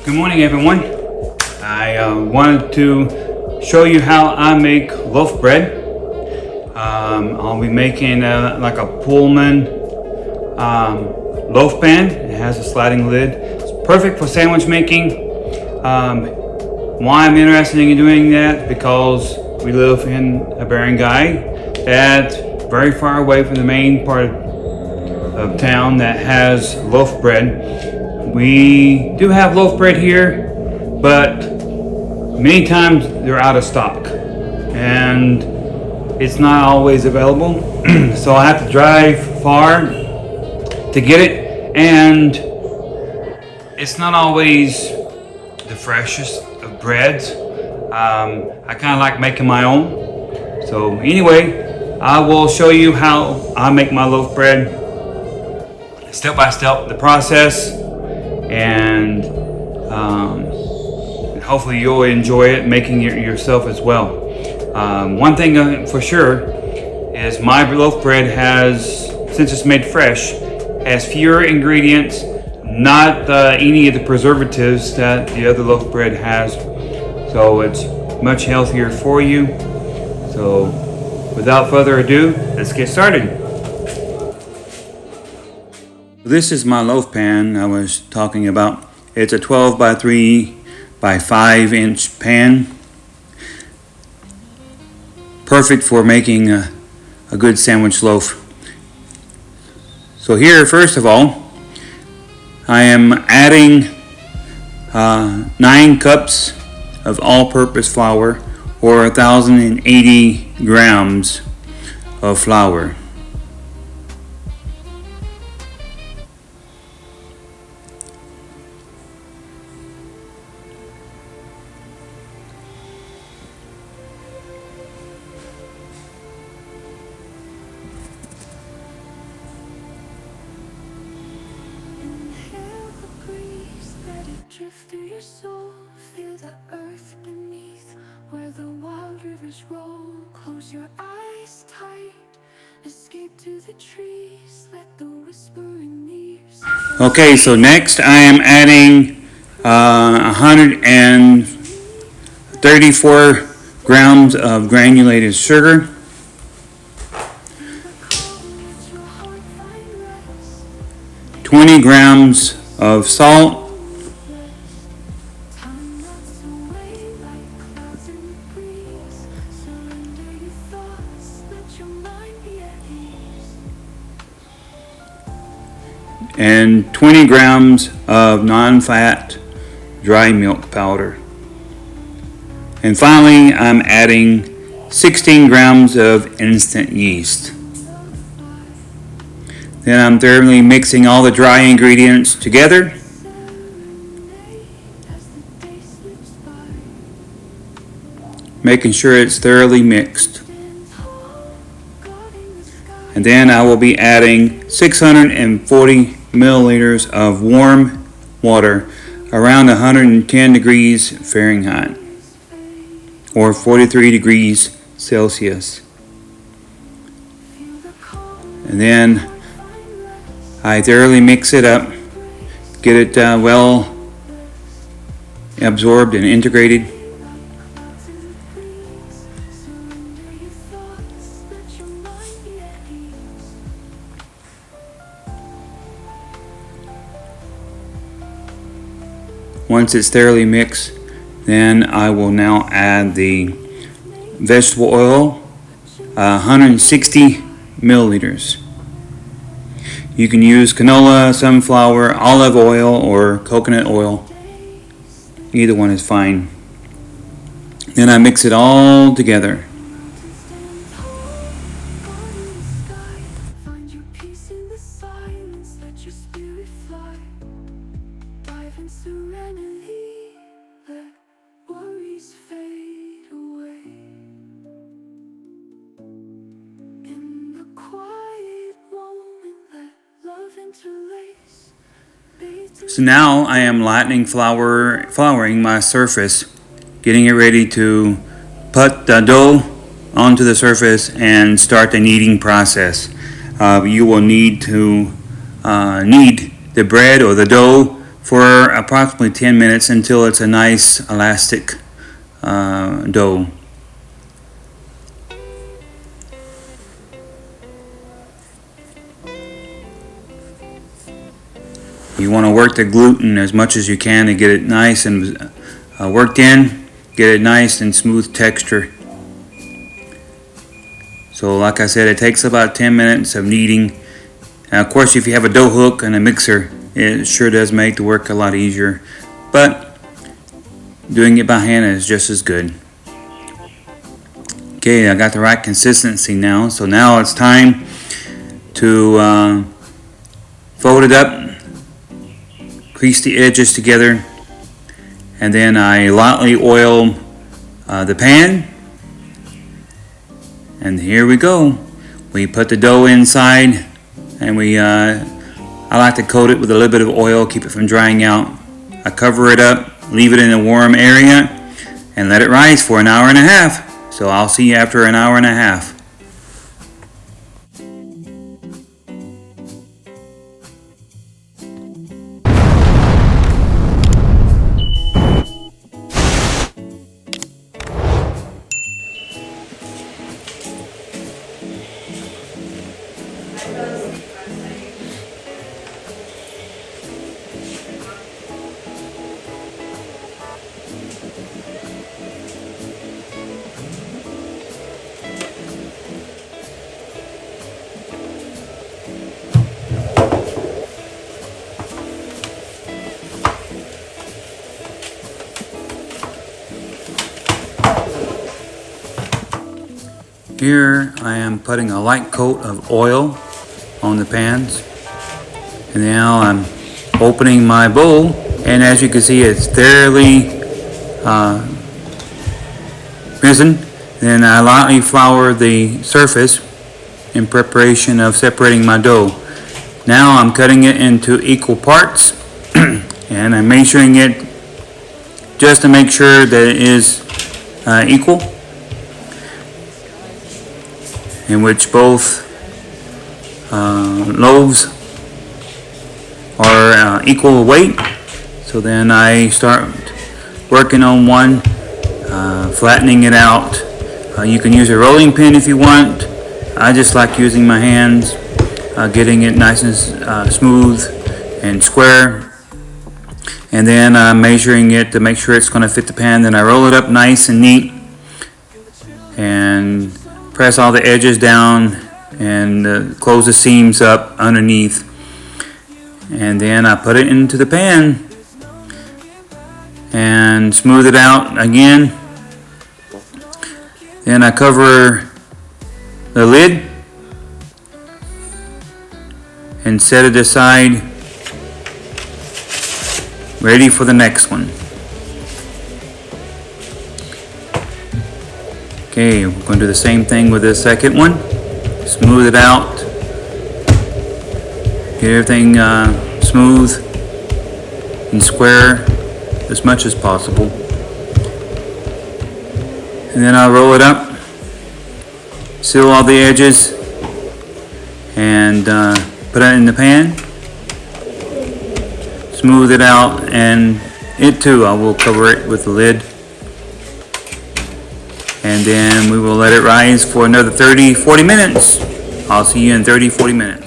Good morning, everyone. I wanted to show you how I make loaf bread. I'll be making like a Pullman loaf pan. It has a sliding lid. It's perfect for sandwich making. Why I'm interested in doing that? Because we live in a barangay that's very far away from the main part of town that has loaf bread. We do have loaf bread here, but many times they're out of stock and it's not always available. So I have to drive far to get it, and it's not always the freshest of breads. I kind of like making my own. So anyway, I will show you how I make my loaf bread, step by step, the process, and hopefully you'll enjoy it making it yourself as well. One thing for sure is my loaf bread has, since it's made fresh, has fewer ingredients, not any of the preservatives that the other loaf bread has. So it's much healthier for you. So without further ado, let's get started. This is my loaf pan I was talking about. It's a 12 by 3 by 5 inch pan. Perfect for making a good sandwich loaf. So here, first of all, I am adding 9 cups of all-purpose flour, or 1,080 grams of flour. Drift through your soul, feel the earth beneath, where the wild rivers roll. Close your eyes tight, escape to the trees, let the whispering leaves. Okay, so next I am adding 134 grams of granulated sugar, 20 grams of salt, 20 grams of non-fat dry milk powder. And finally, I'm adding 16 grams of instant yeast. Then I'm thoroughly mixing all the dry ingredients together. Making sure it's thoroughly mixed. And then I will be adding 640 milliliters of warm water, around 110 degrees Fahrenheit or 43 degrees Celsius. And then I thoroughly mix it up, get it well absorbed and integrated. Once it's thoroughly mixed, then I will now add the vegetable oil, 160 milliliters. You can use canola, sunflower, olive oil, or coconut oil. Either one is fine. Then I mix it all together. So now I am lightning flouring my surface, getting it ready to put the dough onto the surface and start the kneading process. You will need to knead the bread or the dough for approximately 10 minutes until it's a nice elastic dough. You want to work the gluten as much as you can to get it nice and worked in, get it nice and smooth texture. So like I said, it takes about 10 minutes of kneading. Now, of course, if you have a dough hook and a mixer, it sure does make the work a lot easier, but doing it by hand is just as good. Okay, I got the right consistency now, so now it's time to fold it up, crease the edges together, and then I lightly oil the pan, and here we go. We put the dough inside, and I like to coat it with a little bit of oil, keep it from drying out. I cover it up, leave it in a warm area, and let it rise for an hour and a half. So I'll see you after an hour and a half. Here I am putting a light coat of oil on the pans, and now I'm opening my bowl, and as you can see, it's fairly risen. Then I lightly flour the surface in preparation of separating my dough. Now I'm cutting it into equal parts and I'm measuring it just to make sure that it is equal, in which both loaves are equal weight. So then I start working on one, flattening it out. You can use a rolling pin if you want. I just like using my hands, getting it nice and smooth and square. And then measuring it to make sure it's going to fit the pan. Then I roll it up nice and neat and press all the edges down and close the seams up underneath. And then I put it into the pan and smooth it out again. Then I cover the lid and set it aside, ready for the next one. Okay, we're going to do the same thing with the second one. Smooth it out. Get everything smooth and square as much as possible. And then I'll roll it up, seal all the edges, and put it in the pan. Smooth it out, and it too, I will cover it with the lid. And then we will let it rise for another 30-40 minutes. I'll see you in 30-40 minutes.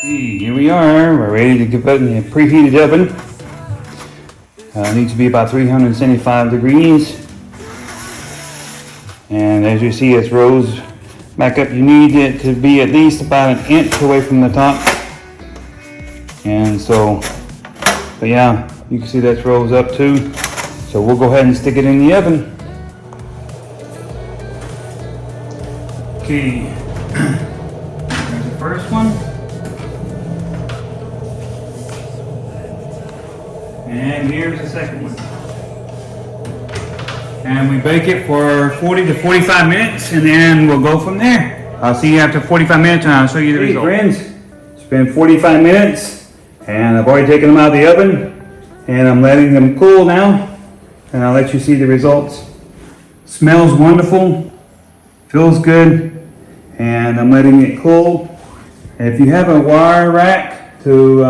Here we are. We're ready to get put in the preheated oven. It needs to be about 375 degrees. And as you see, it's rose back up. You need it to be at least about an inch away from the top. And so, but yeah, you can see that's rose up too. So we'll go ahead and stick it in the oven. Okay, there's the first one. And here's the second one. And we bake it for 40 to 45 minutes, and then we'll go from there. I'll see you after 45 minutes and I'll show you the result. Friends, it's been 45 minutes and I've already taken them out of the oven and I'm letting them cool now, and I'll let you see the results. Smells wonderful, feels good, and I'm letting it cool. And if you have a wire rack to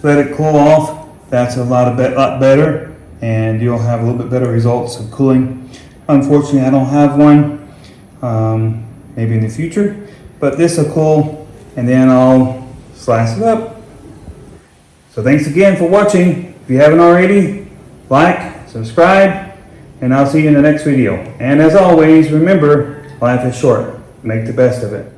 let it cool off, that's a lot better, and you'll have a little bit better results of cooling. Unfortunately, I don't have one. Maybe in the future, but this will cool, and then I'll slice it up. So thanks again for watching. If you haven't already, like, subscribe, and I'll see you in the next video. And as always, remember, life is short. Make the best of it.